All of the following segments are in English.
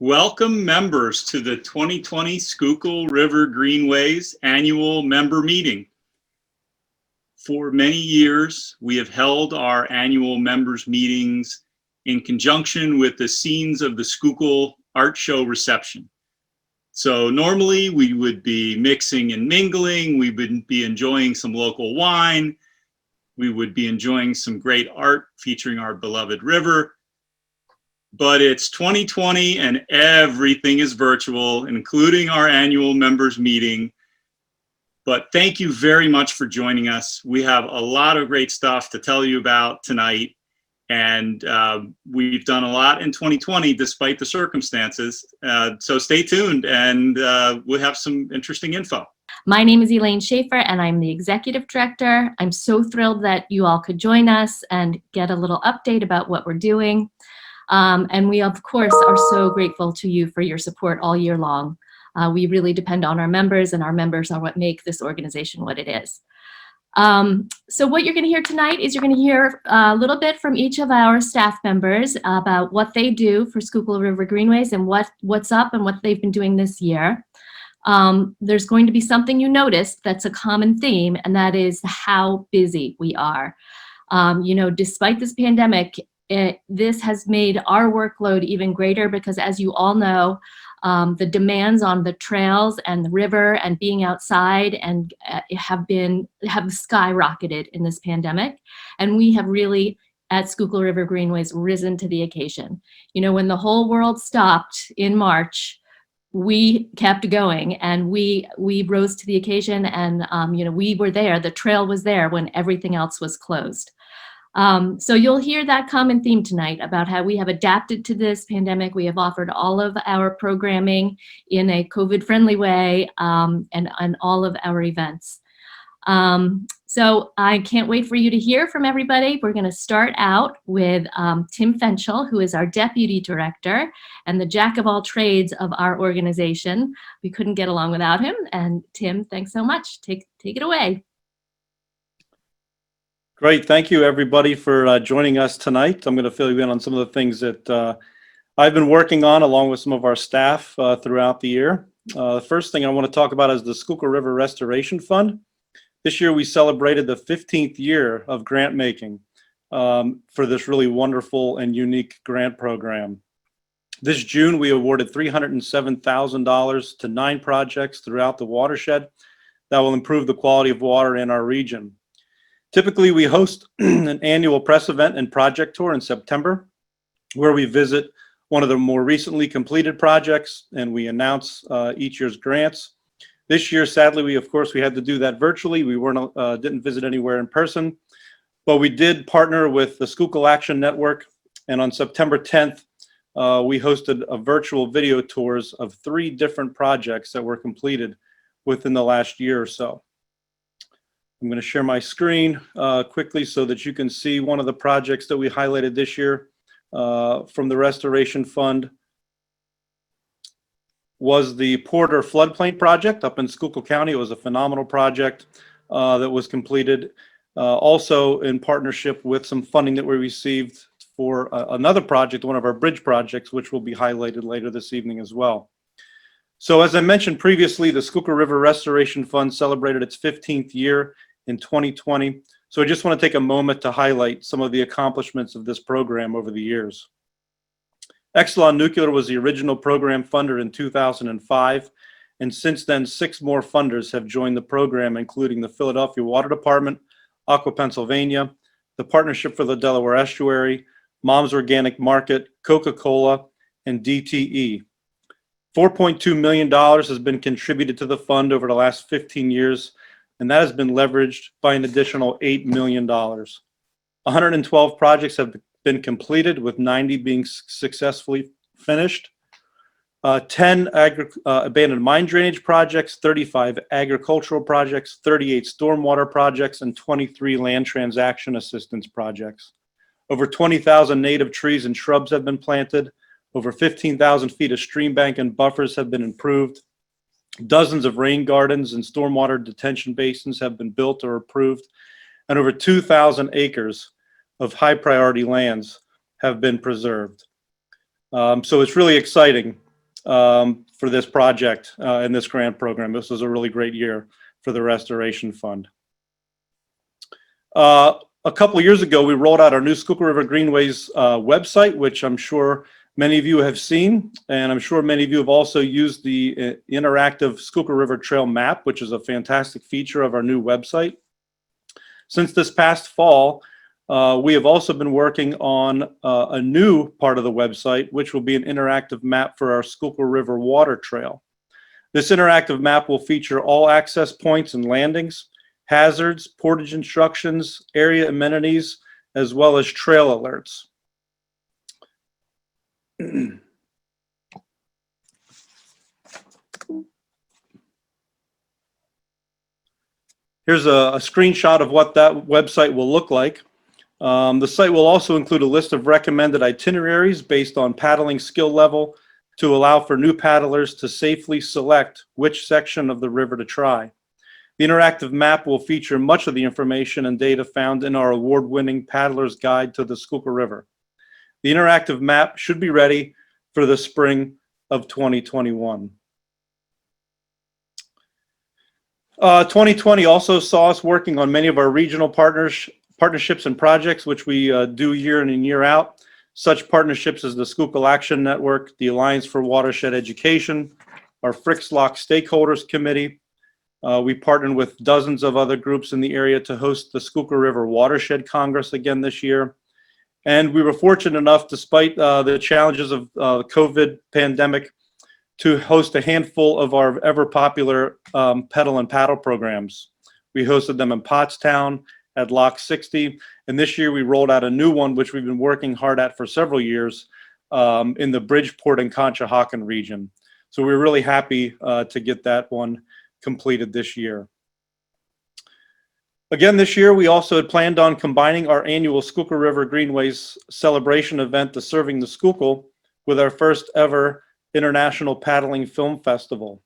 Welcome members to the 2020 Schuylkill River Greenways annual member meeting. For many years, we have held our annual members meetings in conjunction with the scenes of the Schuylkill Art Show reception. So normally we would be mixing and mingling, we would be enjoying some local wine, we would be enjoying some great art featuring our beloved river. But it's 2020 and everything is virtual, including our annual members meeting. But thank you very much for joining us. We have a lot of great stuff to tell you about tonight. And we've done a lot in 2020 despite the circumstances. So stay tuned and we'll have some interesting info. My name is Elaine Schaefer and I'm the Executive Director. I'm so thrilled that you all could join us and get a little update about what we're doing. And we, of course, are so grateful to you for your support all year long. We really depend on our members, and our members are what make this organization what it is. So what you're going to hear tonight is you're going to hear a little bit from each of our staff members about what they do for Schuylkill River Greenways and what's up and what they've been doing this year. There's going to be something you noticed that's a common theme, and that is how busy we are. Despite this pandemic, this has made our workload even greater because, as you all know, the demands on the trails and the river and being outside and have skyrocketed in this pandemic. And we have really, at Schuylkill River Greenways, risen to the occasion. When the whole world stopped in March, we kept going and we rose to the occasion, and we were there. The trail was there when everything else was closed. So you'll hear that common theme tonight about how we have adapted to this pandemic. We have offered all of our programming in a COVID-friendly way, and all of our events. So I can't wait for you to hear from everybody. We're going to start out with Tim Fenchel, who is our Deputy Director and the jack of all trades of our organization. We couldn't get along without him. And Tim, thanks so much. Take it away. Great. Thank you, everybody, for joining us tonight. I'm going to fill you in on some of the things that I've been working on along with some of our staff throughout the year. The first thing I want to talk about is the Schuylkill River Restoration Fund. This year, we celebrated the 15th year of grant making for this really wonderful and unique grant program. This June, we awarded $307,000 to 9 projects throughout the watershed that will improve the quality of water in our region. Typically, we host an annual press event and project tour in September, where we visit one of the more recently completed projects and we announce each year's grants. This year, sadly, we had to do that virtually. We didn't visit anywhere in person, but we did partner with the Schuylkill Action Network, and on September 10th, we hosted a virtual video tours of 3 different projects that were completed within the last year or so. I'm going to share my screen quickly so that you can see one of the projects that we highlighted this year from the Restoration Fund was the Porter Floodplain Project up in Schuylkill County. It was a phenomenal project that was completed also in partnership with some funding that we received for another project, one of our bridge projects, which will be highlighted later this evening as well. So as I mentioned previously, the Schuylkill River Restoration Fund celebrated its 15th year in 2020. So I just want to take a moment to highlight some of the accomplishments of this program over the years. Exelon Nuclear was the original program funder in 2005, and since then 6 more funders have joined the program, including the Philadelphia Water Department, Aqua Pennsylvania, the Partnership for the Delaware Estuary, Mom's Organic Market, Coca-Cola, and DTE. $4.2 million has been contributed to the fund over the last 15 years, and that has been leveraged by an additional $8 million. 112 projects have been completed, with 90 being successfully finished. 10 abandoned mine drainage projects, 35 agricultural projects, 38 stormwater projects, and 23 land transaction assistance projects. Over 20,000 native trees and shrubs have been planted. Over 15,000 feet of stream bank and buffers have been improved. Dozens of rain gardens and stormwater detention basins have been built or approved, and over 2,000 acres of high priority lands have been preserved. So it's really exciting for this project in this grant program. This was a really great year for the Restoration Fund. A couple of years ago, we rolled out our new Schuylkill River Greenways website, which I'm sure many of you have seen, and I'm sure many of you have also used the interactive Schuylkill River Trail map, which is a fantastic feature of our new website. Since this past fall, we have also been working on a new part of the website, which will be an interactive map for our Schuylkill River Water Trail. This interactive map will feature all access points and landings, hazards, portage instructions, area amenities, as well as trail alerts. Here's a screenshot of what that website will look like. The site will also include a list of recommended itineraries based on paddling skill level to allow for new paddlers to safely select which section of the river to try. The interactive map will feature much of the information and data found in our award-winning Paddler's Guide to the Schuylkill River. The interactive map should be ready for the spring of 2021. 2020 also saw us working on many of our regional partnerships and projects, which we do year in and year out. Such partnerships as the Schuylkill Action Network, the Alliance for Watershed Education, our Fricks Lock Stakeholders Committee. We partnered with dozens of other groups in the area to host the Schuylkill River Watershed Congress again this year. And we were fortunate enough, despite the challenges of the COVID pandemic, to host a handful of our ever popular pedal and paddle programs. We hosted them in Pottstown, at Lock 60, and this year we rolled out a new one, which we've been working hard at for several years in the Bridgeport and Conshohocken region. So we're really happy to get that one completed this year. Again, this year we also had planned on combining our annual Schuylkill River Greenways celebration event, the Serving the Schuylkill, with our first ever International Paddling Film Festival.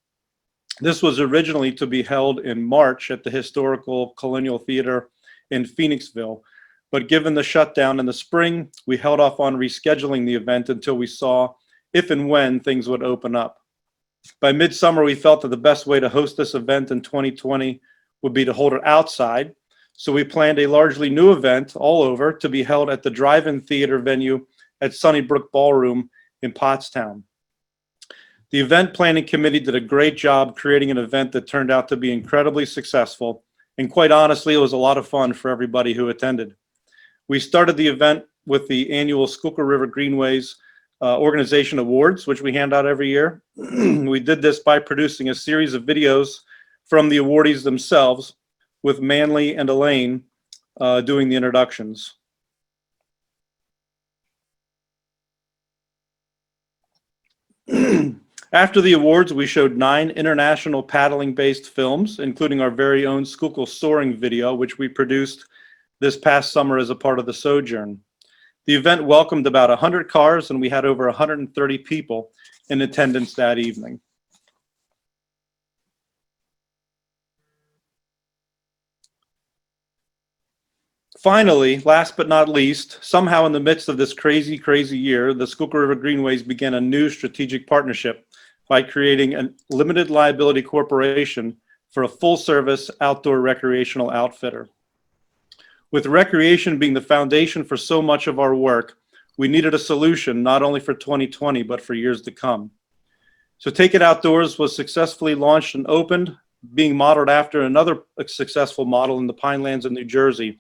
This was originally to be held in March at the Historical Colonial Theater in Phoenixville, but given the shutdown in the spring, we held off on rescheduling the event until we saw if and when things would open up. By midsummer, we felt that the best way to host this event in 2020 would be to hold it outside, so we planned a largely new event all over to be held at the drive-in theater venue at Sunnybrook Ballroom in Pottstown. The event planning committee did a great job creating an event that turned out to be incredibly successful. And quite honestly, it was a lot of fun for everybody who attended. We started the event with the annual Schuylkill River Greenways Organization Awards, which we hand out every year. We did this by producing a series of videos from the awardees themselves, with Manly and Elaine doing the introductions. After the awards, we showed 9 international paddling-based films, including our very own Schuylkill Soaring video, which we produced this past summer as a part of the Sojourn. The event welcomed about 100 cars, and we had over 130 people in attendance that evening. Finally, last but not least, somehow in the midst of this crazy, crazy year, the Schuylkill River Greenways began a new strategic partnership by creating a limited liability corporation for a full-service outdoor recreational outfitter. With recreation being the foundation for so much of our work, we needed a solution not only for 2020, but for years to come. So Take It Outdoors was successfully launched and opened, being modeled after another successful model in the Pinelands of New Jersey.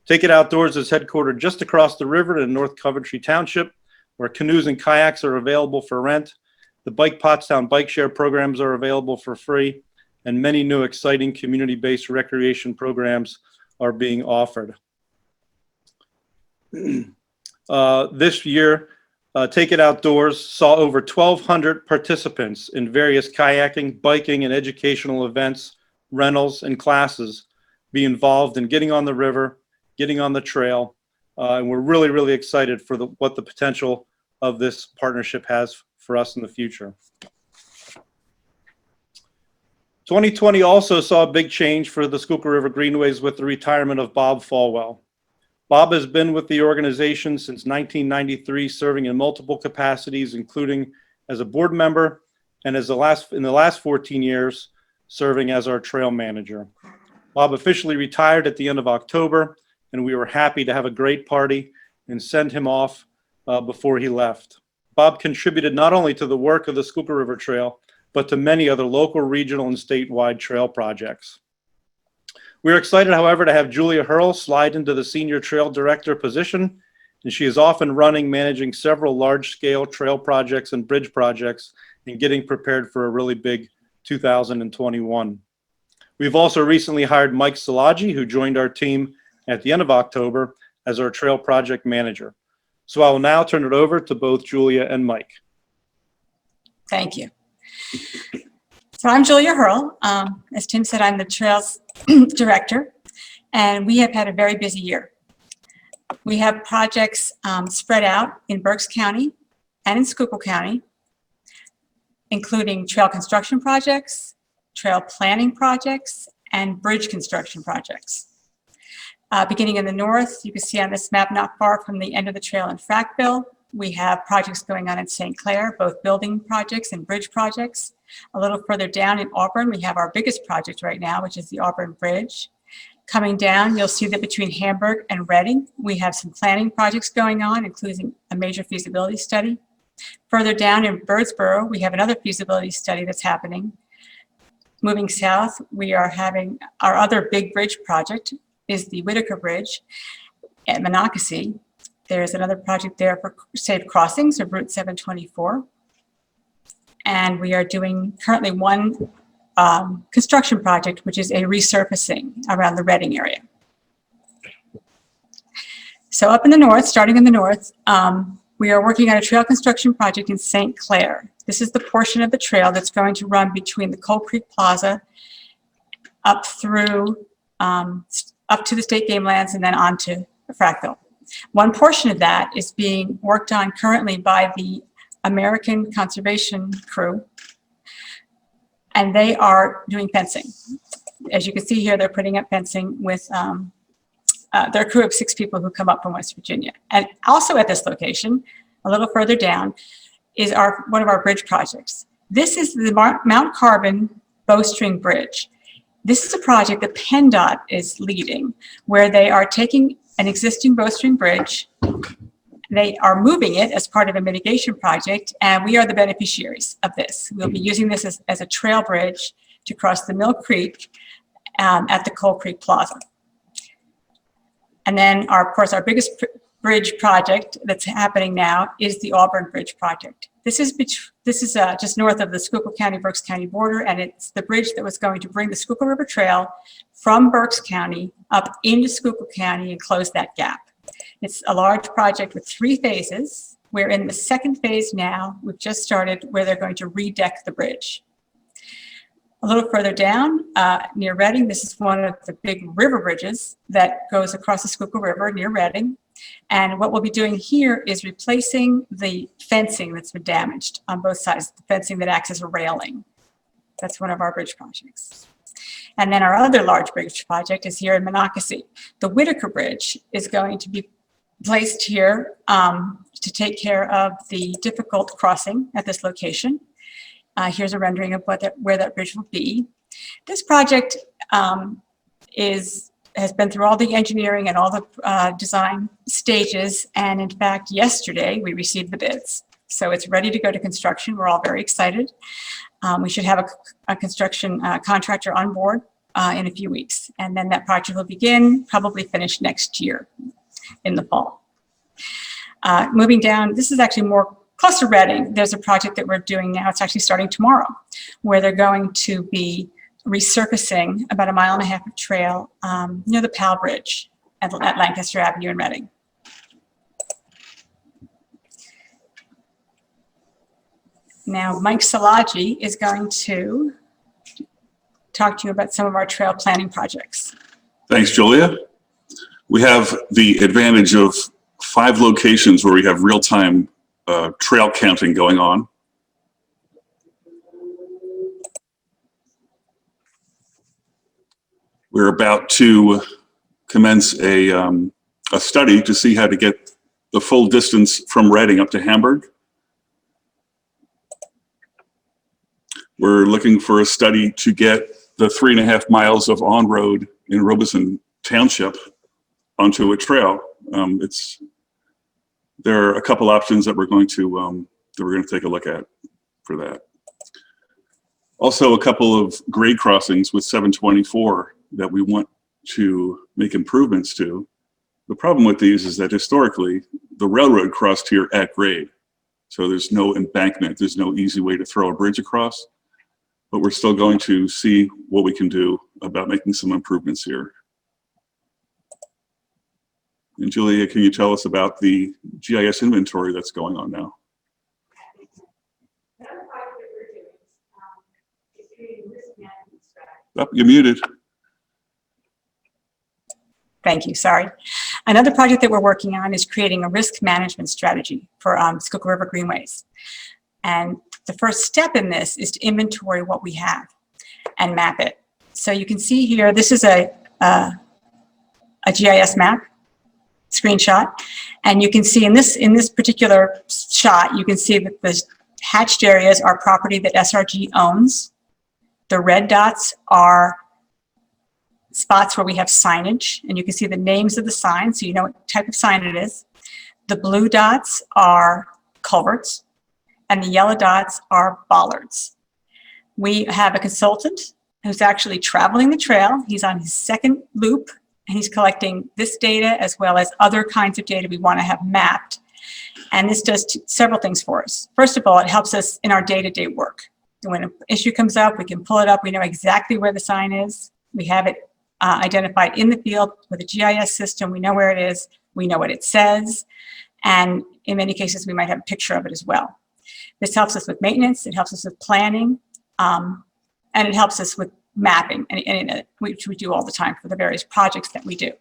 Take It Outdoors is headquartered just across the river in North Coventry Township, where canoes and kayaks are available for rent. The Bike Pottstown bike share programs are available for free, and many new exciting community-based recreation programs are being offered. This year, Take It Outdoors saw over 1,200 participants in various kayaking, biking, and educational events, rentals, and classes be involved in getting on the river, getting on the trail, and we're really, really excited for what the potential of this partnership has for us in the future. 2020 also saw a big change for the Schuylkill River Greenways with the retirement of Bob Falwell. Bob has been with the organization since 1993, serving in multiple capacities, including as a board member, and in the last 14 years, serving as our trail manager. Bob officially retired at the end of October, and we were happy to have a great party and send him off before he left. Bob contributed not only to the work of the Schuylkill River Trail, but to many other local, regional, and statewide trail projects. We're excited, however, to have Julia Hurl slide into the Senior Trail Director position, and she is off and running, managing several large-scale trail projects and bridge projects and getting prepared for a really big 2021. We've also recently hired Mike Szilagyi, who joined our team at the end of October as our trail project manager. So I will now turn it over to both Julia and Mike. Thank you. So I'm Julia Hurl. As Tim said, I'm the Trails Director, and we have had a very busy year. We have projects spread out in Berks County and in Schuylkill County, including trail construction projects, trail planning projects, and bridge construction projects. Beginning in the north, you can see on this map not far from the end of the trail in Frackville, we have projects going on in St. Clair, both building projects and bridge projects. A little further down in Auburn, we have our biggest project right now, which is the Auburn Bridge. Coming down, you'll see that between Hamburg and Reading, we have some planning projects going on, including a major feasibility study. Further down in Birdsboro, we have another feasibility study that's happening. Moving south, we are having our other big bridge project is the Whitaker Bridge at Monocacy. There's another project there for safe crossings of Route 724. And we are doing currently one construction project, which is a resurfacing around the Reading area. So up in the north, starting in the north, we are working on a trail construction project in St. Clair. This is the portion of the trail that's going to run between the Coal Creek Plaza up through, up to the state game lands and then on to Frackville. One portion of that is being worked on currently by the American Conservation Crew, and they are doing fencing. As you can see here, they're putting up fencing with their crew of 6 people who come up from West Virginia. And also at this location, a little further down, is one of our bridge projects. This is the Mount Carbon Bowstring Bridge. This is a project that PennDOT is leading, where they are taking an existing bowstring bridge. They are moving it as part of a mitigation project, and we are the beneficiaries of this. We'll be using this as a trail bridge to cross the Mill Creek at the Coal Creek Plaza. And then, of course, our biggest bridge project that's happening now is the Auburn Bridge project. This is just north of the Schuylkill County, Berks County border, and it's the bridge that was going to bring the Schuylkill River Trail from Berks County up into Schuylkill County and close that gap. It's a large project with 3 phases. We're in the 2nd phase now. We've just started where they're going to redeck the bridge. A little further down near Reading, this is one of the big river bridges that goes across the Schuylkill River near Reading. And what we'll be doing here is replacing the fencing that's been damaged on both sides, the fencing that acts as a railing. That's one of our bridge projects. And then our other large bridge project is here in Monocacy. The Whitaker Bridge is going to be placed here to take care of the difficult crossing at this location. Here's a rendering of where that bridge will be. This project has been through all the engineering and all the design stages, and in fact, yesterday we received the bids. So it's ready to go to construction. We're all very excited. We should have a construction contractor on board in a few weeks, and then that project will begin, probably finish next year in the fall. Moving down, this is actually more close to Reading. There's a project that we're doing now. It's actually starting tomorrow, where they're going to be resurfacing about 1.5 miles of trail near the Powell Bridge at Lancaster Avenue in Reading. Now, Mike Szilagyi is going to talk to you about some of our trail planning projects. Thanks, Julia. We have the advantage of 5 locations where we have real-time trail counting going on. We're about to commence a study to see how to get the full distance from Reading up to Hamburg. We're looking for a study to get the 3.5 miles of on-road in Robeson Township onto a trail. There are a couple options that we're going to take a look at for that. Also, a couple of grade crossings with 724 that we want to make improvements to. The problem with these is that historically, the railroad crossed here at grade. So there's no embankment, there's no easy way to throw a bridge across, but we're still going to see what we can do about making some improvements here. And Julia, can you tell us about the GIS inventory that's going on now? Oh, you're muted. Thank you, sorry. Another project that we're working on is creating a risk management strategy for Schuylkill River Greenways. And the first step in this is to inventory what we have and map it. So you can see here, this is a GIS map screenshot. And you can see in this particular shot, you can see that the hatched areas are property that SRG owns. The red dots are spots where we have signage, and you can see the names of the signs, so you know what type of sign it is. The blue dots are culverts, and the yellow dots are bollards. We have a consultant who's actually traveling the trail. He's on his second loop, and he's collecting this data as well as other kinds of data we want to have mapped. And this does several things for us. First of all, it helps us in our day-to-day work. When an issue comes up, we can pull it up. We know exactly where the sign is. We have it identified in the field with a GIS system. We know where it is. We know what it says. And in many cases, we might have a picture of it as well. This helps us with maintenance. It helps us with planning. And it helps us with mapping, which we do all the time for the various projects that we do.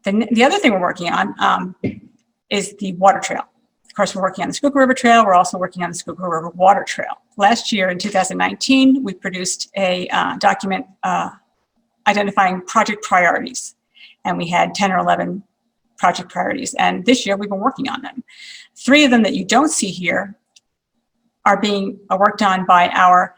The other thing we're working on is the water trail. Of course, we're working on the Schuylkill River Trail. We're also working on the Schuylkill River Water Trail. Last year, in 2019, we produced a document identifying project priorities. And we had 10 or 11 project priorities. And this year, we've been working on them. 3 of them that you don't see here are being worked on by our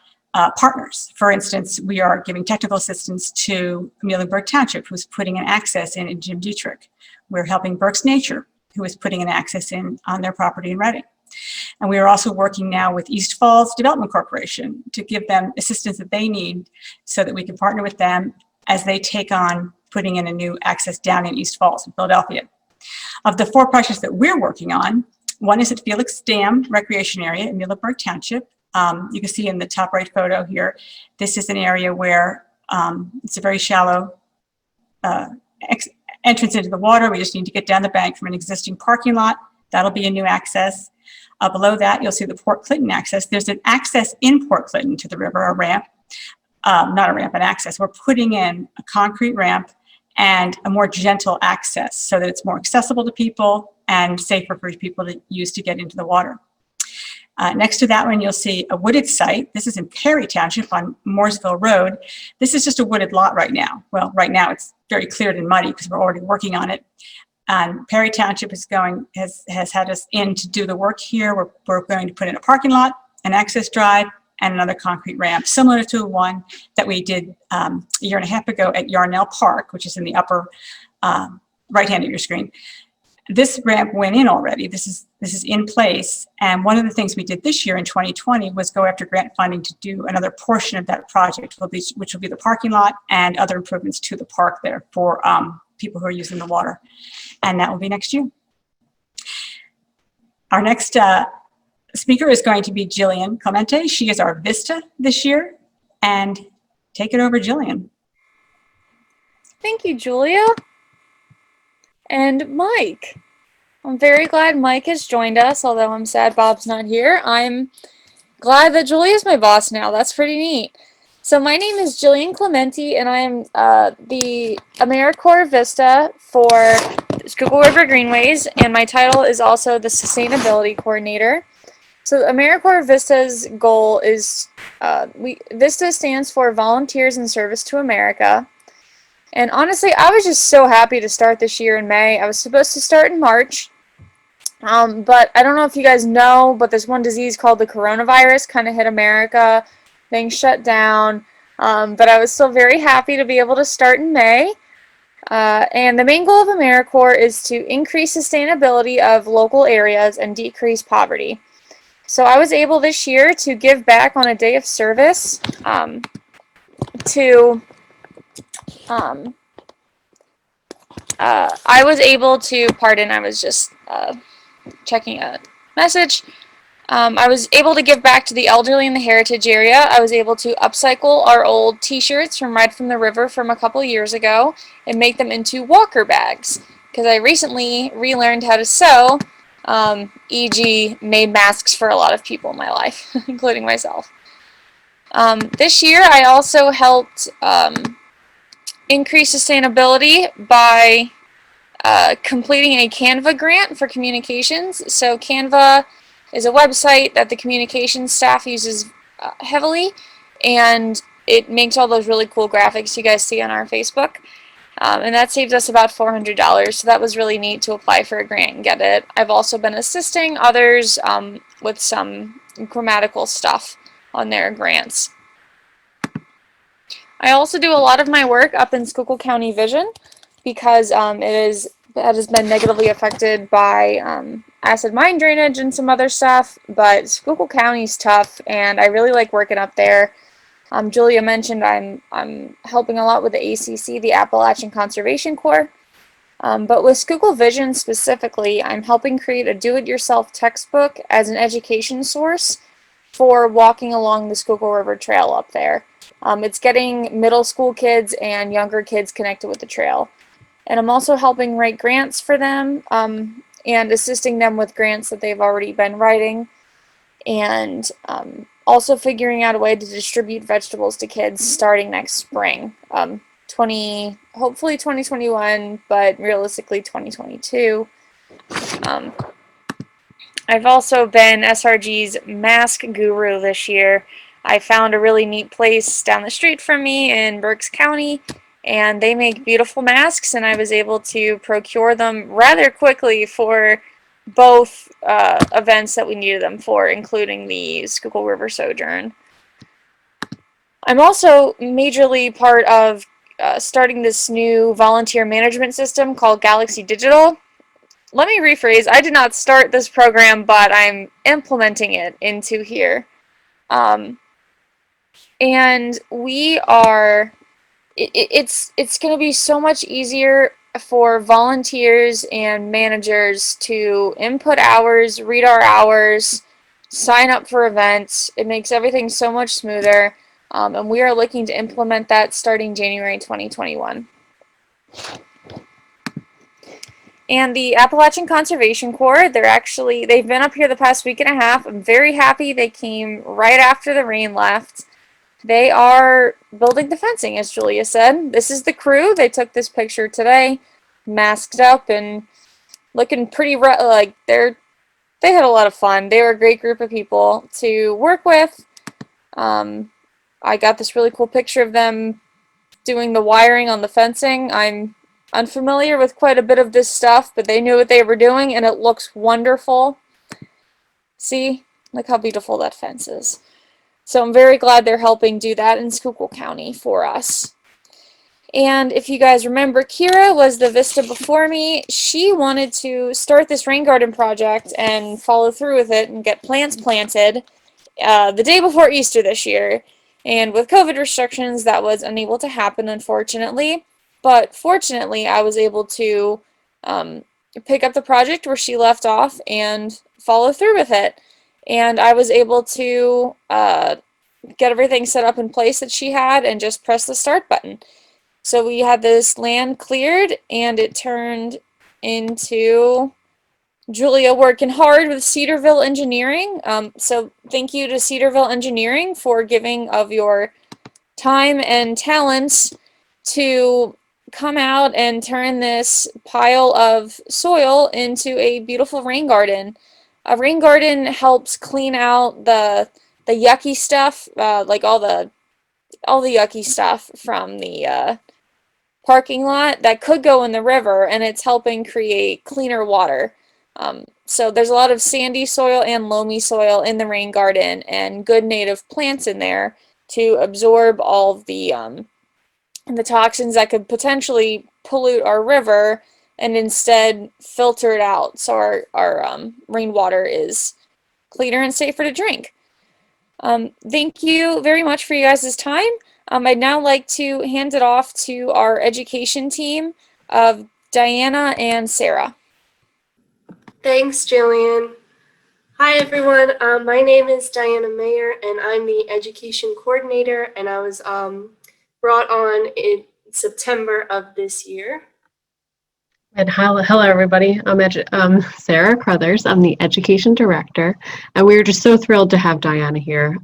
partners. For instance, we are giving technical assistance to Muhlenberg Township, who's putting an access in Jim Dietrich. We're helping Berks Nature, who is putting an access in on their property in Reading. And we are also working now with East Falls Development Corporation to give them assistance that they need so that we can partner with them as they take on putting in a new access down in East Falls in Philadelphia. Of the 4 projects that we're working on, one is at Felix Dam Recreation Area in Muhlenberg Township. You can see in the top right photo here, this is an area where it's a very shallow entrance into the water. We just need to get down the bank from an existing parking lot. That'll be a new access. Below that, you'll see the Port Clinton access. There's an access in Port Clinton to the river, a ramp. Not a ramp, an access. We're putting in a concrete ramp and a more gentle access so that it's more accessible to people and safer for people to use to get into the water. Next to that one, you'll see a wooded site. This is in Perry Township on Mooresville Road. This is just a wooded lot right now. Well, right now it's very cleared and muddy because we're already working on it. And Perry Township has had us in to do the work here. We're going to put in a parking lot, an access drive, and another concrete ramp, similar to one that we did a year and a half ago at Yarnell Park, which is in the upper right hand of your screen. This ramp went in already. This is in place. And one of the things we did this year in 2020 was go after grant funding to do another portion of that project, which will be the parking lot and other improvements to the park there for people who are using the water. And that will be next year. Our next speaker is going to be Jillian Clemente. She is our Vista this year. And take it over, Jillian. Thank you, Julia. And Mike. I'm very glad Mike has joined us, although I'm sad Bob's not here. I'm glad that Julia's my boss now. That's pretty neat. So my name is Jillian Clemente, and I am the AmeriCorps Vista for Schuylkill River Greenways, and my title is also the Sustainability Coordinator. So AmeriCorps Vista's goal is, Vista stands for Volunteers in Service to America. And honestly, I was just so happy to start this year in May. I was supposed to start in March, But I don't know if you guys know, but this one disease called the coronavirus kind of hit America. Things shut down. But I was still very happy to be able to start in May. And the main goal of AmeriCorps is to increase sustainability of local areas and decrease poverty. So I was able this year to give back on a day of service to I was able to, pardon, I was just checking a message. I was able to give back to the elderly in the heritage area. I was able to upcycle our old t-shirts from Ride from the River from a couple years ago and make them into walker bags because I recently relearned how to sew, e.g. made masks for a lot of people in my life, including myself. This year I also helped increase sustainability by completing a Canva grant for communications. So Canva is a website that the communications staff uses heavily, and it makes all those really cool graphics you guys see on our Facebook. And that saved us about $400, so that was really neat to apply for a grant and get it. I've also been assisting others with some grammatical stuff on their grants. I also do a lot of my work up in Schuylkill County Vision because it has been negatively affected by acid mine drainage and some other stuff, but Schuylkill County's tough, and I really like working up there. Julia mentioned I'm helping a lot with the ACC, the Appalachian Conservation Corps, but with Schuylkill Vision specifically, I'm helping create a do-it-yourself textbook as an education source for walking along the Schuylkill River Trail up there. It's getting middle school kids and younger kids connected with the trail. And I'm also helping write grants for them and assisting them with grants that they've already been writing. And also figuring out a way to distribute vegetables to kids starting next spring. Hopefully 2021, but realistically 2022. I've also been SRG's mask guru this year. I found a really neat place down the street from me in Berks County, and they make beautiful masks, and I was able to procure them rather quickly for both events that we needed them for, including the Schuylkill River Sojourn. I'm also majorly part of starting this new volunteer management system called Galaxy Digital. Let me rephrase, I did not start this program, but I'm implementing it into here. And we are, it's going to be so much easier for volunteers and managers to input hours, read our hours, sign up for events. It makes everything so much smoother, and we are looking to implement that starting January 2021. And the Appalachian Conservation Corps, they've been up here the past week and a half. I'm very happy they came right after the rain left. They are building the fencing, as Julia said. This is the crew. They took this picture today, masked up and looking pretty like they had a lot of fun. They were a great group of people to work with. I got this really cool picture of them doing the wiring on the fencing. I'm unfamiliar with quite a bit of this stuff, but they knew what they were doing, and it looks wonderful. See? Look how beautiful that fence is. So I'm very glad they're helping do that in Schuylkill County for us. And if you guys remember, Kira was the Vista before me. She wanted to start this rain garden project and follow through with it and get plants planted the day before Easter this year. And with COVID restrictions, that was unable to happen, unfortunately. But fortunately, I was able to pick up the project where she left off and follow through with it. And I was able to get everything set up in place that she had and just press the start button. So we had this land cleared, and it turned into Julia working hard with Cedarville Engineering. So thank you to Cedarville Engineering for giving of your time and talents to come out and turn this pile of soil into a beautiful rain garden. A rain garden helps clean out the yucky stuff, like all the yucky stuff from the parking lot that could go in the river, and it's helping create cleaner water. So there's a lot of sandy soil and loamy soil in the rain garden and good native plants in there to absorb all of the toxins that could potentially pollute our river and instead filter it out so our rainwater is cleaner and safer to drink. Thank you very much for you guys' time. I'd now like to hand it off to our education team of Diana and Sarah. Thanks, Jillian. Hi, everyone. My name is Diana Mayer, and I'm the education coordinator, and I was brought on in September of this year. And hello, everybody. I'm Sarah Crothers. I'm the education director, and we were just so thrilled to have Diana here.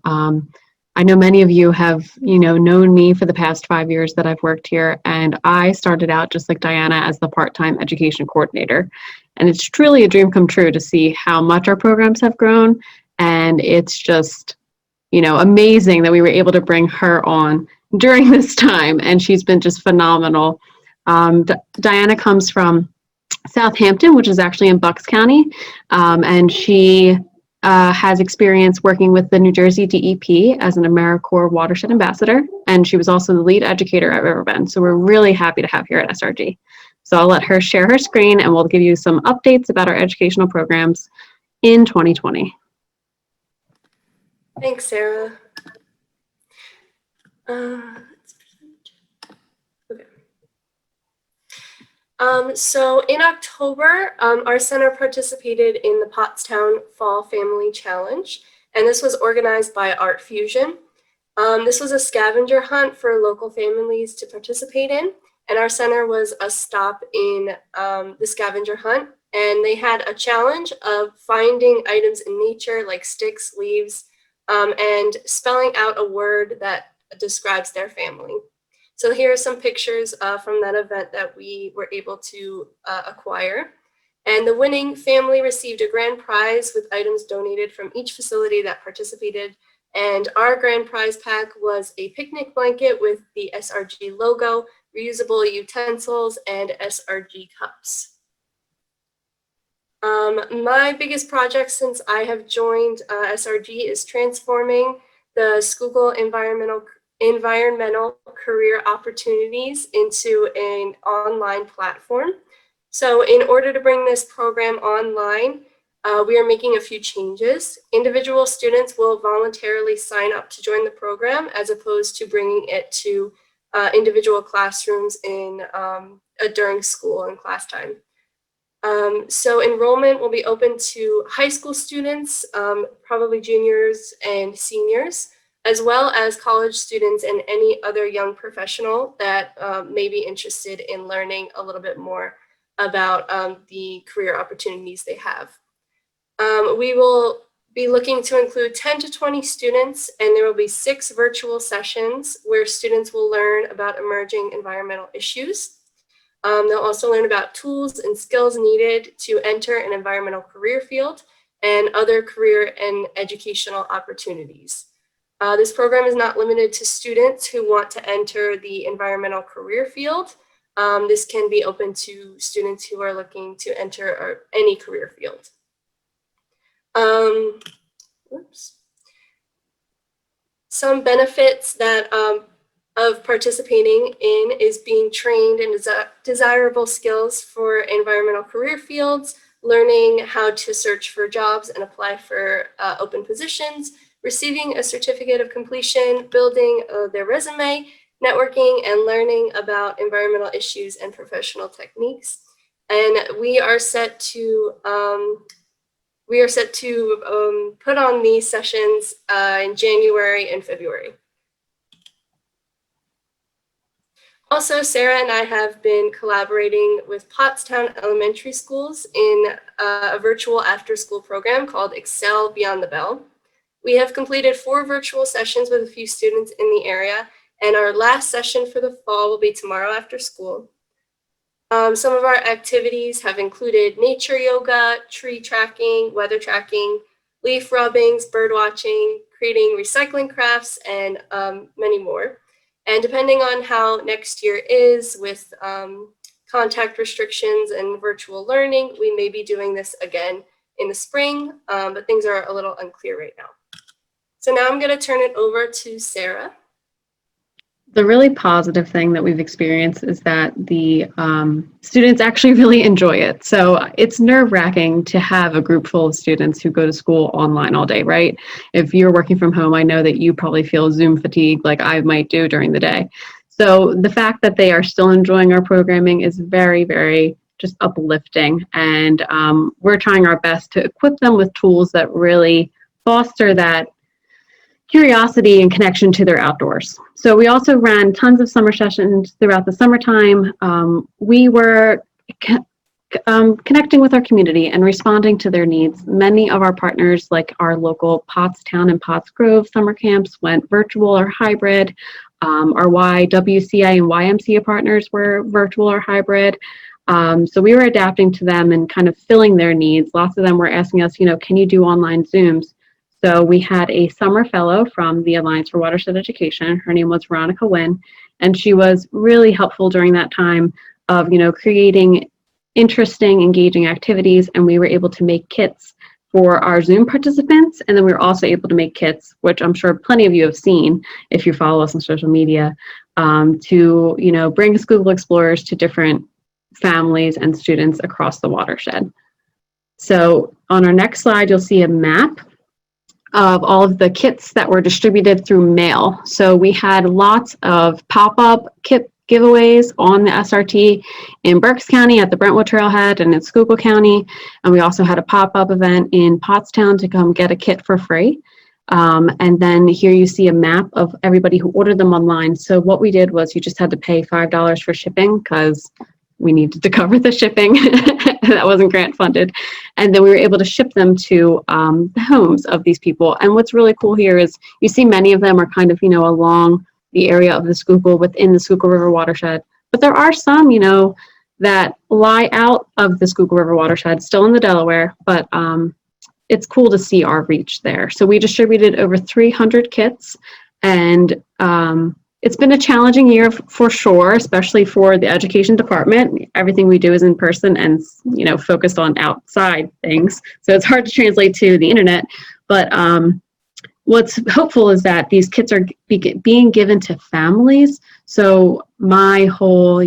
I know many of you have, known me for the past 5 years that I've worked here, and I started out just like Diana as the part-time education coordinator. And it's truly a dream come true to see how much our programs have grown, and it's just, amazing that we were able to bring her on during this time, and she's been just phenomenal. Diana comes from Southampton, which is actually in Bucks County, and she has experience working with the New Jersey DEP as an AmeriCorps Watershed Ambassador, and she was also the lead educator at Riverbend. So we're really happy to have her at SRG. So I'll let her share her screen, and we'll give you some updates about our educational programs in 2020. Thanks, Sarah. So in October, our center participated in the Pottstown Fall Family Challenge, and this was organized by Art Fusion. This was a scavenger hunt for local families to participate in, and our center was a stop in the scavenger hunt, and they had a challenge of finding items in nature like sticks, leaves, and spelling out a word that describes their family. So here are some pictures from that event that we were able to acquire. And the winning family received a grand prize with items donated from each facility that participated. And our grand prize pack was a picnic blanket with the SRG logo, reusable utensils, and SRG cups. My biggest project since I have joined SRG is transforming the Schuylkill environmental career opportunities into an online platform. So in order to bring this program online, we are making a few changes. Individual students will voluntarily sign up to join the program as opposed to bringing it to individual classrooms during school and class time. So enrollment will be open to high school students, probably juniors and seniors, as well as college students and any other young professional that may be interested in learning a little bit more about the career opportunities they have. We will be looking to include 10 to 20 students, and there will be 6 virtual sessions where students will learn about emerging environmental issues. They'll also learn about tools and skills needed to enter an environmental career field and other career and educational opportunities. This program is not limited to students who want to enter the environmental career field. This can be open to students who are looking to enter any career field. Some benefits that of participating in is being trained in desirable skills for environmental career fields, learning how to search for jobs and apply for open positions, receiving a certificate of completion, building their resume, networking, and learning about environmental issues and professional techniques. And we are set to put on these sessions in January and February. Also, Sarah and I have been collaborating with Pottstown Elementary Schools in a virtual after-school program called Excel Beyond the Bell. We have completed 4 virtual sessions with a few students in the area, and our last session for the fall will be tomorrow after school. Some of our activities have included nature yoga, tree tracking, weather tracking, leaf rubbings, bird watching, creating recycling crafts, and many more. And depending on how next year is with contact restrictions and virtual learning, we may be doing this again in the spring, but things are a little unclear right now. So now I'm going to turn it over to Sarah. The really positive thing that we've experienced is that the students actually really enjoy it. So it's nerve-wracking to have a group full of students who go to school online all day, right? If you're working from home, I know that you probably feel Zoom fatigue like I might do during the day. So the fact that they are still enjoying our programming is very, very just uplifting. And we're trying our best to equip them with tools that really foster that curiosity and connection to their outdoors. So we also ran tons of summer sessions throughout the summertime. We were connecting with our community and responding to their needs. Many of our partners, like our local Pottstown and Potts Grove summer camps, went virtual or hybrid. Our YWCA and YMCA partners were virtual or hybrid. So we were adapting to them and kind of filling their needs. Lots of them were asking us, can you do online Zooms? So we had a summer fellow from the Alliance for Watershed Education. Her name was Veronica Wynn, and she was really helpful during that time of, creating interesting, engaging activities. And we were able to make kits for our Zoom participants. And then we were also able to make kits, which I'm sure plenty of you have seen if you follow us on social media, to, bring Google Explorers to different families and students across the watershed. So on our next slide, you'll see a map of all of the kits that were distributed through mail. So we had lots of pop-up kit giveaways on the SRT in Berks County at the Brentwood Trailhead and in Schuylkill County. And we also had a pop-up event in Pottstown to come get a kit for free. And then here you see a map of everybody who ordered them online. So what we did was you just had to pay $5 for shipping because we needed to cover the shipping. That wasn't grant funded. And then we were able to ship them to the homes of these people. And what's really cool here is you see many of them are kind of, along the area of the Schuylkill, within the Schuylkill River watershed. But there are some, that lie out of the Schuylkill River watershed, still in the Delaware, but it's cool to see our reach there. So we distributed over 300 kits, and it's been a challenging year for sure, especially for the education department. Everything we do is in person and, focused on outside things. So it's hard to translate to the internet. But what's hopeful is that these kits are being given to families. So my whole,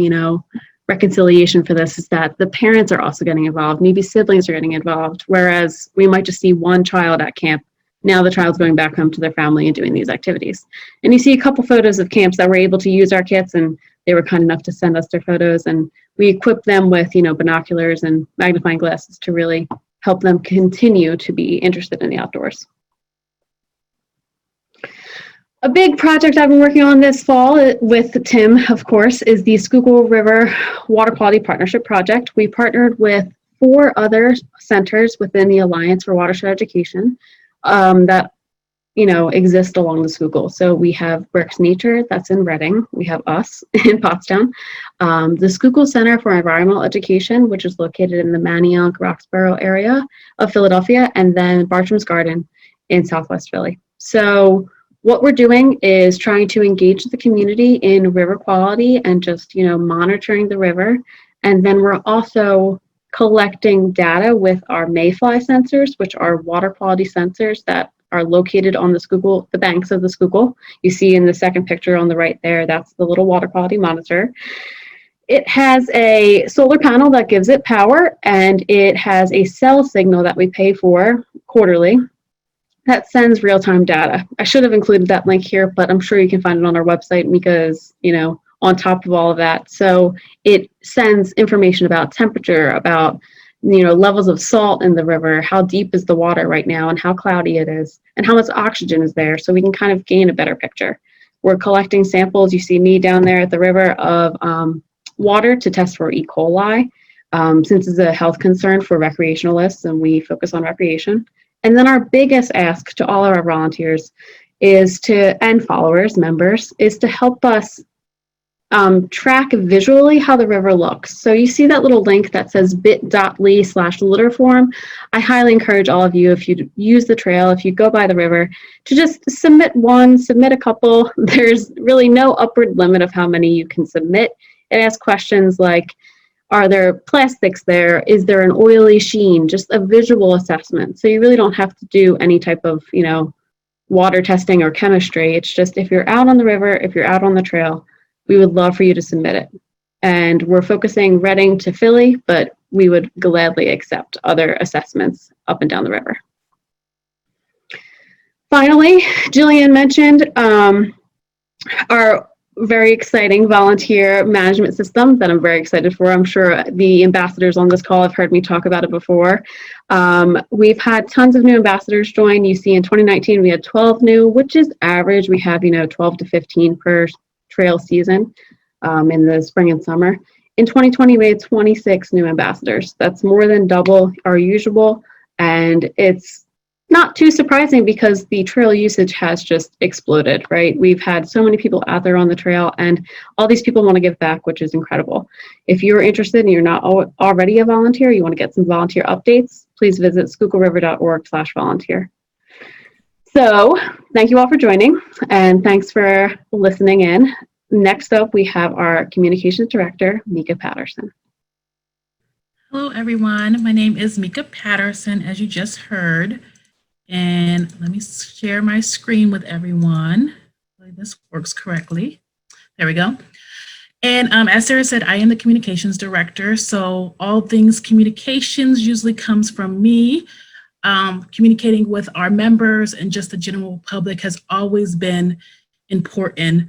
reconciliation for this is that the parents are also getting involved. Maybe siblings are getting involved, whereas we might just see one child at camp. Now the child's going back home to their family and doing these activities. And you see a couple photos of camps that were able to use our kits, and they were kind enough to send us their photos. And we equipped them with, binoculars and magnifying glasses to really help them continue to be interested in the outdoors. A big project I've been working on this fall with Tim, of course, is the Schuylkill River Water Quality Partnership Project. We partnered with 4 other centers within the Alliance for Watershed Education that exist along the Schuylkill. So we have Berks Nature, that's in Reading. We have us in Pottstown. The Schuylkill Center for Environmental Education, which is located in the Manayunk, Roxborough area of Philadelphia, and then Bartram's Garden in Southwest Philly. So what we're doing is trying to engage the community in river quality and just, monitoring the river. And then we're also collecting data with our mayfly sensors, which are water quality sensors that are located on the banks of the Schuylkill. You see in the second picture on the right there, that's the little water quality monitor. It has a solar panel that gives it power, and it has a cell signal that we pay for quarterly that sends real-time data. I should have included that link here, but I'm sure you can find it on our website because, on top of all of that. So it sends information about temperature, about, levels of salt in the river, how deep is the water right now and how cloudy it is, and how much oxygen is there, so we can kind of gain a better picture. We're collecting samples, you see me down there at the river, of water to test for E. coli, since it's a health concern for recreationalists and we focus on recreation. And then our biggest ask to all of our volunteers and followers, members, is to help us track visually how the river looks. So you see that little link that says bit.ly/litterform. I highly encourage all of you, if you use the trail, if you go by the river, to just submit a couple. There's really no upward limit of how many you can submit. It asks questions like, Are there plastics there? Is there an oily sheen? Just a visual assessment. So you really don't have to do any type of, water testing or chemistry. It's just if you're out on the river, if you're out on the trail, we would love for you to submit it. And we're focusing Reading to Philly, but we would gladly accept other assessments up and down the river. Finally, Jillian mentioned our very exciting volunteer management system that I'm very excited for. I'm sure the ambassadors on this call have heard me talk about it before. We've had tons of new ambassadors join. You see in 2019, we had 12 new, which is average. We have, 12 to 15 per trail season in the spring and summer. In 2020, we had 26 new ambassadors. That's more than double our usual. And it's not too surprising because the trail usage has just exploded, right? We've had so many people out there on the trail and all these people want to give back, which is incredible. If you're interested and you're not already a volunteer, you want to get some volunteer updates, please visit schuylkillriver.org/volunteer. So thank you all for joining and thanks for listening in. Next up, we have our communications director, Mika Patterson. Hello, everyone. My name is Mika Patterson, as you just heard. And let me share my screen with everyone. Hopefully this works correctly. There we go. And as Sarah said, I am the communications director. So all things communications usually comes from me. Communicating with our members and just the general public has always been important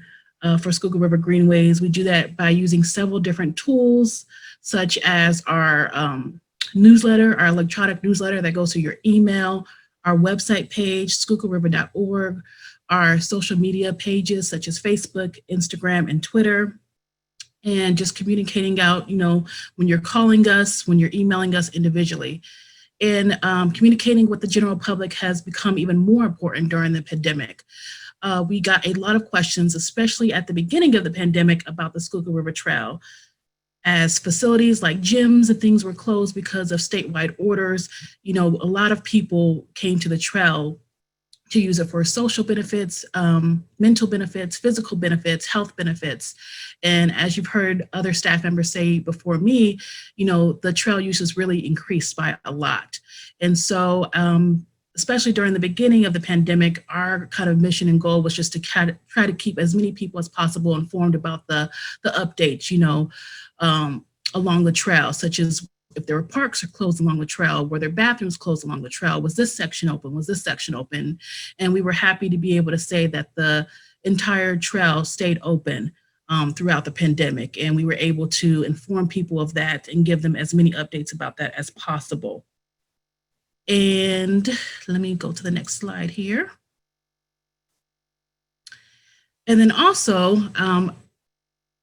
for Schuylkill River Greenways. We do that by using several different tools, such as our newsletter, our electronic newsletter that goes to your email, our website page, schuylkillriver.org, our social media pages such as Facebook, Instagram, and Twitter, and just communicating out, when you're calling us, when you're emailing us individually. And communicating with the general public has become even more important during the pandemic. We got a lot of questions, especially at the beginning of the pandemic, about the Schuylkill River Trail. As facilities like gyms and things were closed because of statewide orders, a lot of people came to the trail to use it for social benefits, mental benefits, physical benefits, health benefits. And as you've heard other staff members say before me, the trail use has really increased by a lot. And so, especially during the beginning of the pandemic, our kind of mission and goal was just to try to keep as many people as possible informed about the updates, along the trail, such as if there were parks are closed along the trail, were there bathrooms closed along the trail, was this section open, was this section open? And we were happy to be able to say that the entire trail stayed open throughout the pandemic. And we were able to inform people of that and give them as many updates about that as possible. And let me go to the next slide here. And then also,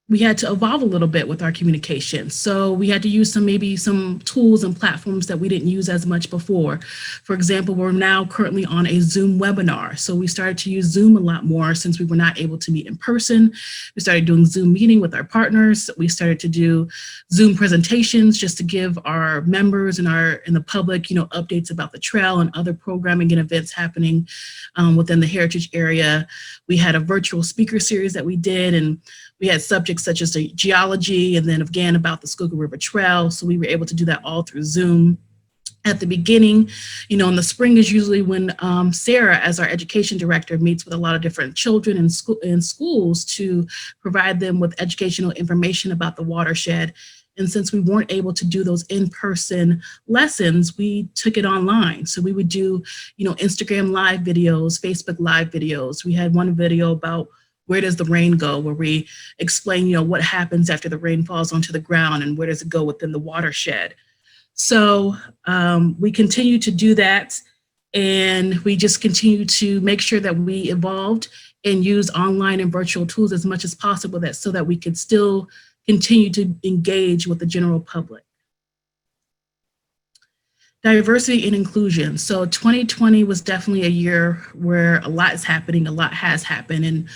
we had to evolve a little bit with our communication. So we had to use maybe some tools and platforms that we didn't use as much before. For example, we're now currently on a Zoom webinar. So we started to use Zoom a lot more since we were not able to meet in person. We started doing Zoom meeting with our partners. We started to do Zoom presentations just to give our members and the public, updates about the trail and other programming and events happening within the Heritage area. We had a virtual speaker series that we did, and we had subjects such as the geology and then again about the Schuylkill River Trail. So we were able to do that all through Zoom. At the beginning, in the spring is usually when Sarah, as our education director, meets with a lot of different children in schools to provide them with educational information about the watershed. And since we weren't able to do those in-person lessons, we took it online. So we would do, Instagram live videos, Facebook live videos. We had one video about where does the rain go, where we explain, what happens after the rain falls onto the ground and where does it go within the watershed. So we continue to do that, and we just continue to make sure that we evolved and use online and virtual tools as much as possible so that we could still continue to engage with the general public. Diversity and inclusion. So 2020 was definitely a year where a lot is happening, a lot has happened. And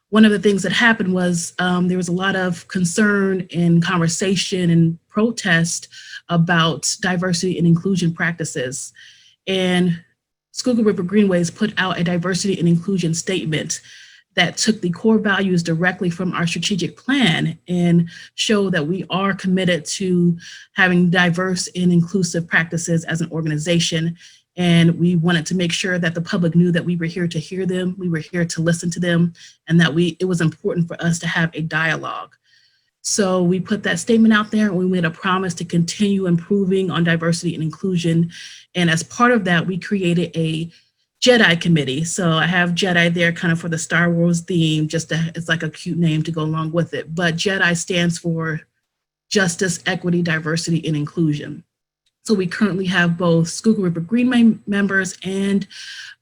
one of the things that happened was there was a lot of concern and conversation and protest about diversity and inclusion practices. And Schuylkill River Greenways put out a diversity and inclusion statement that took the core values directly from our strategic plan and show that we are committed to having diverse and inclusive practices as an organization. And we wanted to make sure that the public knew that we were here to hear them, we were here to listen to them, and that it was important for us to have a dialogue. So we put that statement out there and we made a promise to continue improving on diversity and inclusion. And as part of that, we created a Jedi committee. So I have Jedi there kind of for the Star Wars theme, it's like a cute name to go along with it. But Jedi stands for Justice, Equity, Diversity, and Inclusion. So we currently have both Schuylkill River Greenway members and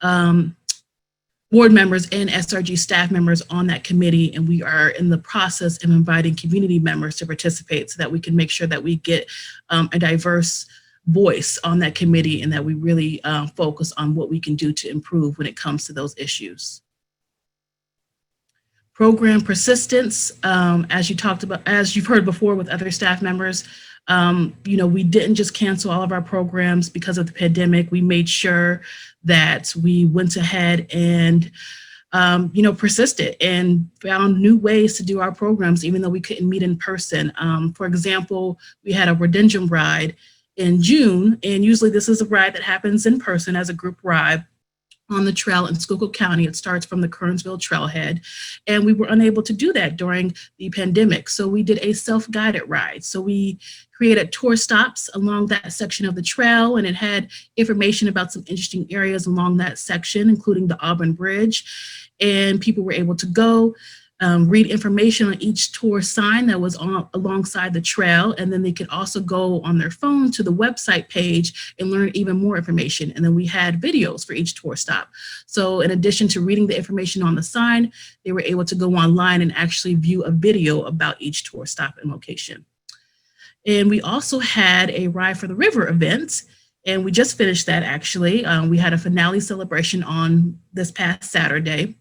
board members and SRG staff members on that committee, and we are in the process of inviting community members to participate so that we can make sure that we get a diverse voice on that committee and that we really focus on what we can do to improve when it comes to those issues. Program persistence, as you've heard before with other staff members, we didn't just cancel all of our programs because of the pandemic. We made sure that we went ahead and, persisted and found new ways to do our programs, even though we couldn't meet in person. For example, we had a Redendum ride in June, and usually this is a ride that happens in person as a group ride on the trail in Schuylkill County. It starts from the Kernsville trailhead, and we were unable to do that during the pandemic. So we did a self-guided ride. So we created tour stops along that section of the trail, and it had information about some interesting areas along that section, including the Auburn Bridge. And people were able to go read information on each tour sign that was alongside the trail, and then they could also go on their phone to the website page and learn even more information. And then we had videos for each tour stop. So in addition to reading the information on the sign, they were able to go online and actually view a video about each tour stop and location. And we also had a Ride for the River event, and we just finished that actually. We had a finale celebration on this past Saturday.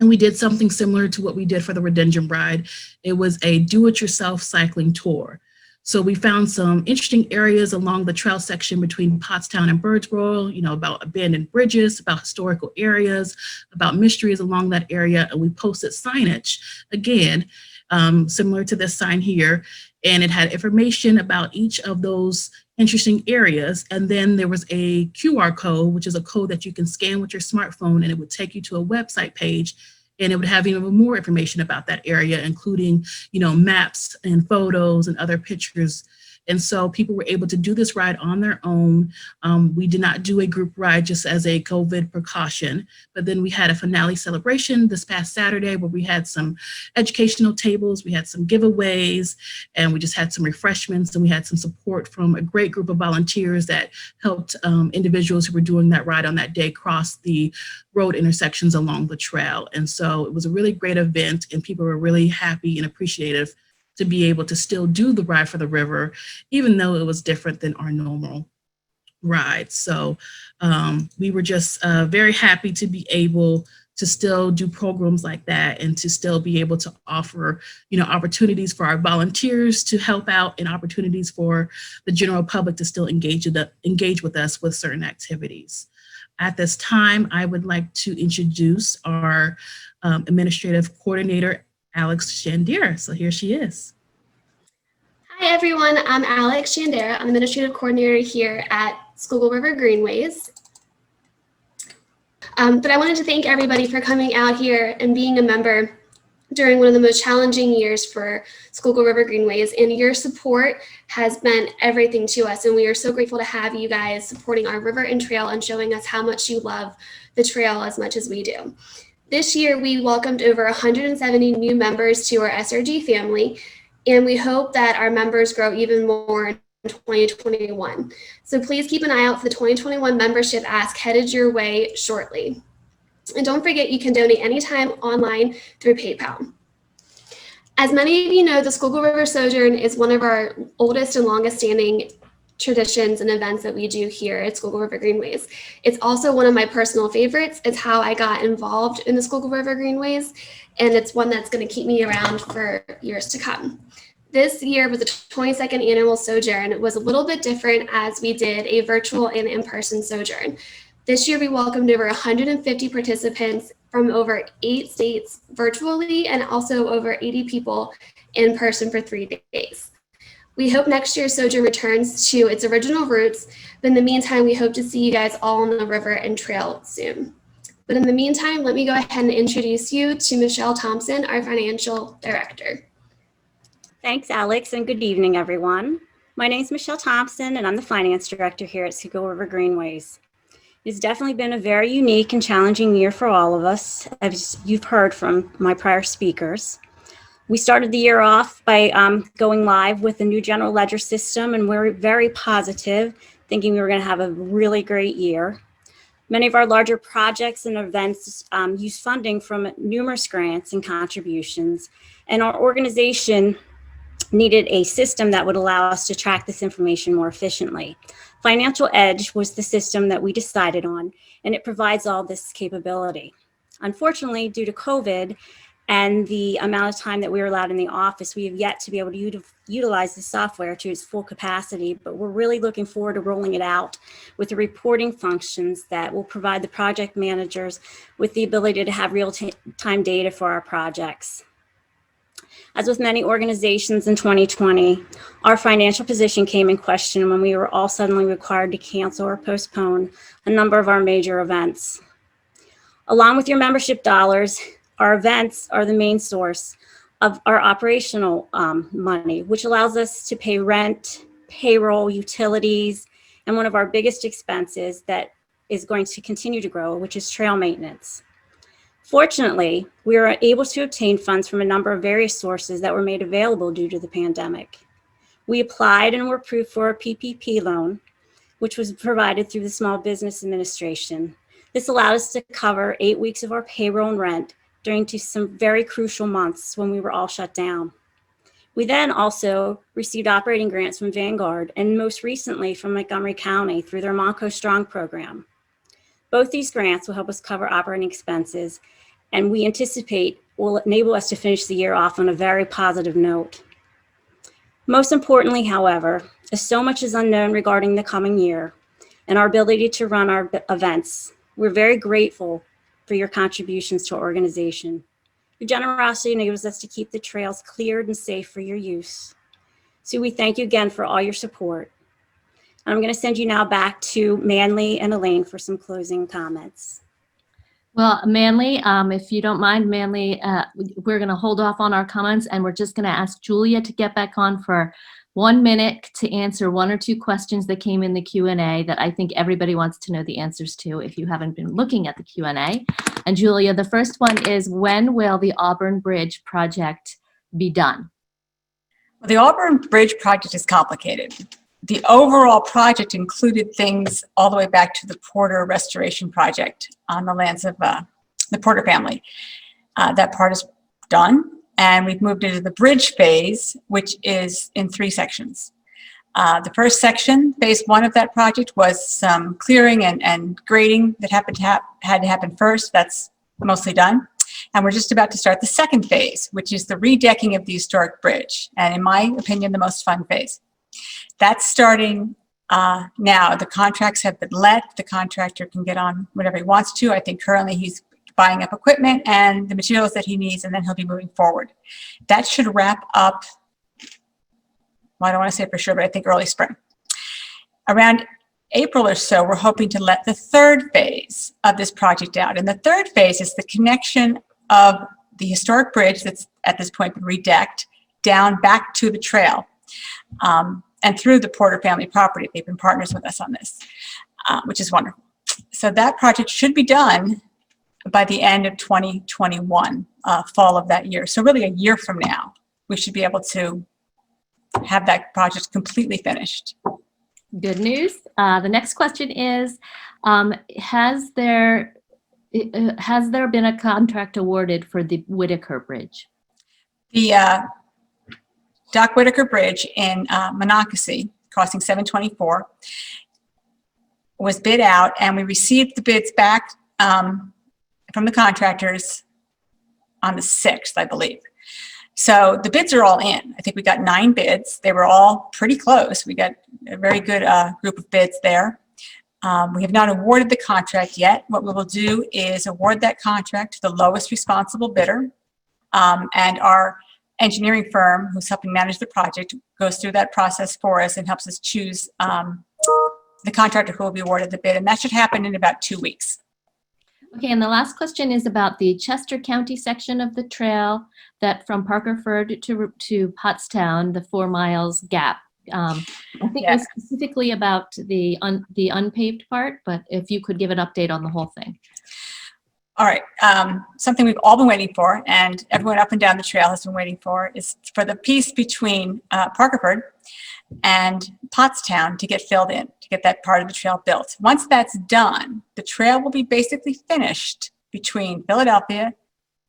And we did something similar to what we did for the Redendum ride. It was a do-it-yourself cycling tour. So we found some interesting areas along the trail section between Pottstown and Birdsboro, about abandoned bridges, about historical areas, about mysteries along that area. And we posted signage, again, similar to this sign here. And it had information about each of those interesting areas. And then there was a QR code, which is a code that you can scan with your smartphone, and it would take you to a website page, and it would have even more information about that area, including, maps and photos and other pictures. And so people were able to do this ride on their own. We did not do a group ride just as a COVID precaution, but then we had a finale celebration this past Saturday where we had some educational tables, we had some giveaways, and we just had some refreshments, and we had some support from a great group of volunteers that helped individuals who were doing that ride on that day cross the road intersections along the trail. And so it was a really great event, and people were really happy and appreciative to be able to still do the Ride for the River, even though it was different than our normal rides. So we were just very happy to be able to still do programs like that and to still be able to offer, opportunities for our volunteers to help out and opportunities for the general public to still engage with us with certain activities. At this time, I would like to introduce our administrative coordinator, Alex Shandera. So here she is. Hi everyone, I'm Alex Shandera. I'm the administrative coordinator here at Schuylkill River Greenways. But I wanted to thank everybody for coming out here and being a member during one of the most challenging years for Schuylkill River Greenways, and your support has meant everything to us, and we are so grateful to have you guys supporting our river and trail and showing us how much you love the trail as much as we do. This year, we welcomed over 170 new members to our SRG family, and we hope that our members grow even more in 2021. So please keep an eye out for the 2021 membership ask headed your way shortly. And don't forget, you can donate anytime online through PayPal. As many of you know, the Schuylkill River Sojourn is one of our oldest and longest standing traditions and events that we do here at Schuylkill River Greenways. It's also one of my personal favorites. It's how I got involved in the Schuylkill River Greenways, and it's one that's going to keep me around for years to come. This year was the 22nd annual Sojourn. It was a little bit different as we did a virtual and in-person Sojourn. This year we welcomed over 150 participants from over 8 states virtually and also over 80 people in person for 3 days. We hope next year's Sojourn returns to its original roots, but in the meantime, we hope to see you guys all on the river and trail soon. But in the meantime, let me go ahead and introduce you to Michelle Thompson, our Financial Director. Thanks, Alex, and good evening, everyone. My name is Michelle Thompson, and I'm the Finance Director here at Schuylkill River Greenways. It's definitely been a very unique and challenging year for all of us, as you've heard from my prior speakers. We started the year off by going live with the new general ledger system, and we're very positive, thinking we were going to have a really great year. Many of our larger projects and events use funding from numerous grants and contributions, and our organization needed a system that would allow us to track this information more efficiently. Financial Edge was the system that we decided on, and it provides all this capability. Unfortunately, due to COVID and the amount of time that we were allowed in the office, we have yet to be able to utilize the software to its full capacity, but we're really looking forward to rolling it out with the reporting functions that will provide the project managers with the ability to have real-time data for our projects. As with many organizations in 2020, our financial position came in question when we were all suddenly required to cancel or postpone a number of our major events. Along with your membership dollars, our events are the main source of our operational money, which allows us to pay rent, payroll, utilities, and one of our biggest expenses that is going to continue to grow, which is trail maintenance. Fortunately, we were able to obtain funds from a number of various sources that were made available due to the pandemic. We applied and were approved for a PPP loan, which was provided through the Small Business Administration. This allowed us to cover 8 weeks of our payroll and rent during some very crucial months when we were all shut down. We then also received operating grants from Vanguard and most recently from Montgomery County through their Monco Strong program. Both these grants will help us cover operating expenses, and we anticipate will enable us to finish the year off on a very positive note. Most importantly, however, as so much is unknown regarding the coming year and our ability to run our events, we're very grateful for your contributions to our organization. Your generosity enables us to keep the trails cleared and safe for your use. So we thank you again for all your support. I'm going to send you now back to Manly and Elaine for some closing comments. Well, Manly, if you don't mind, Manly, we're going to hold off on our comments, and we're just going to ask Julia to get back on for 1 minute to answer 1 or 2 questions that came in the Q&A that I think everybody wants to know the answers to if you haven't been looking at the Q&A. And Julia, the first one is, when will the Auburn Bridge project be done? Well, the Auburn Bridge project is complicated. The overall project included things all the way back to the Porter Restoration Project on the lands of the Porter family. That part is done. And we've moved into the bridge phase, which is in 3 sections. The first section, phase 1 of that project, was some clearing and grading that had to happen first. That's mostly done. And we're just about to start the second phase, which is the redecking of the historic bridge. And in my opinion, the most fun phase. That's starting now. The contracts have been let. The contractor can get on whatever he wants to. I think currently he's buying up equipment and the materials that he needs, and then he'll be moving forward. That should wrap up, well, I don't want to say for sure, but I think early spring. Around April or so, we're hoping to let the third phase of this project out. And the third phase is the connection of the historic bridge that's at this point been redecked down back to the trail and through the Porter family property. They've been partners with us on this, which is wonderful. So that project should be done by the end of 2021, fall of that year. So really a year from now, we should be able to have that project completely finished. Good news. The next question is, has there been a contract awarded for the Whitaker Bridge? The Doc Whitaker Bridge in Monocacy, crossing 724, was bid out, and we received the bids back from the contractors on the 6th, I believe. So the bids are all in. I think we got 9 bids. They were all pretty close. We got a very good group of bids there. We have not awarded the contract yet. What we will do is award that contract to the lowest responsible bidder. And our engineering firm, who's helping manage the project, goes through that process for us and helps us choose the contractor who will be awarded the bid. And that should happen in about 2 weeks. Okay, and the last question is about the Chester County section of the trail that from Parkerford to Pottstown, the 4 miles gap. I think it was specifically about the unpaved part, but if you could give an update on the whole thing. All right, something we've all been waiting for, and everyone up and down the trail has been waiting for, is for the piece between Parkerford and Pottstown to get filled in, to get that part of the trail built. Once that's done, the trail will be basically finished between Philadelphia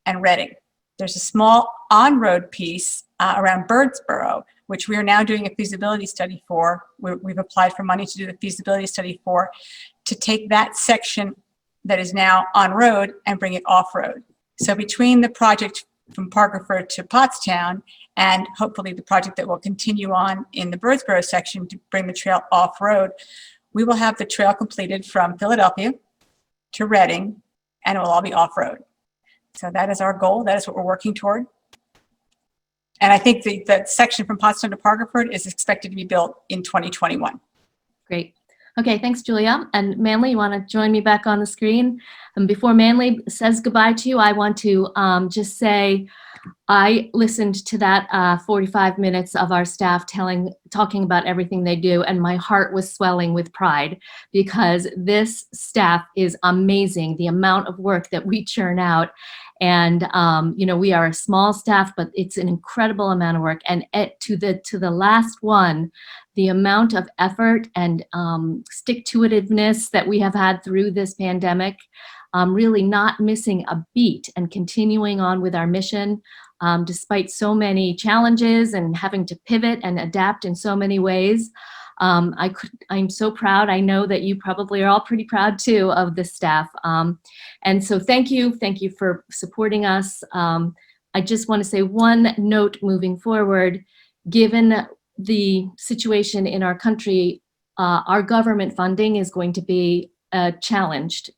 and Reading. There's a small on-road piece around Birdsboro, which we are now doing a feasibility study for. We've applied for money to do the feasibility study for, to take that section that is now on road and bring it off road. So between the project from Parkerford to Pottstown and hopefully the project that will continue on in the Birdsboro section to bring the trail off road, we will have the trail completed from Philadelphia to Reading, and it will all be off road. So that is our goal. That is what we're working toward. And I think that section from Pottstown to Parkerford is expected to be built in 2021. Great. Okay, thanks, Julia. And Manley, you want to join me back on the screen? And before Manley says goodbye to you, I want to just say I listened to that 45 minutes of our staff talking about everything they do, and my heart was swelling with pride because this staff is amazing, the amount of work that we churn out. And we are a small staff, but it's an incredible amount of work. And to the last one, the amount of effort and stick-to-itiveness that we have had through this pandemic, really not missing a beat and continuing on with our mission, despite so many challenges and having to pivot and adapt in so many ways. I'm so proud. I know that you probably are all pretty proud too of the staff. And so thank you for supporting us. I just want to say one note moving forward, given the situation in our country, our government funding is going to be challenged,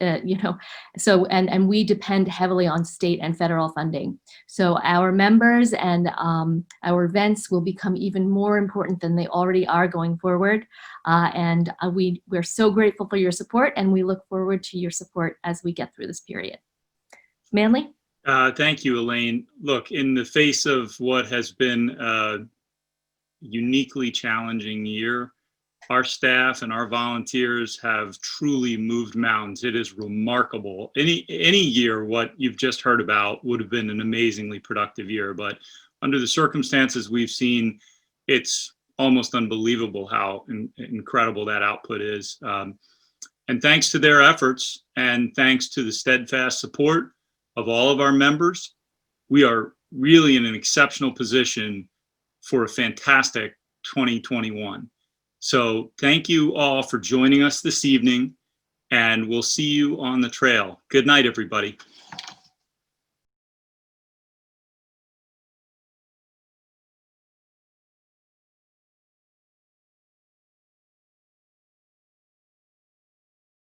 so and we depend heavily on state and federal funding. So our members and our events will become even more important than they already are going forward. And we're so grateful for your support, and we look forward to your support as we get through this period. Manley? Thank you, Elaine. Look, in the face of what has been a uniquely challenging year, our staff and our volunteers have truly moved mountains. It is remarkable. Any year, what you've just heard about would have been an amazingly productive year, but under the circumstances we've seen, it's almost unbelievable how incredible that output is. And thanks to their efforts and thanks to the steadfast support of all of our members, we are really in an exceptional position for a fantastic 2021. So thank you all for joining us this evening, and we'll see you on the trail. Good night, everybody.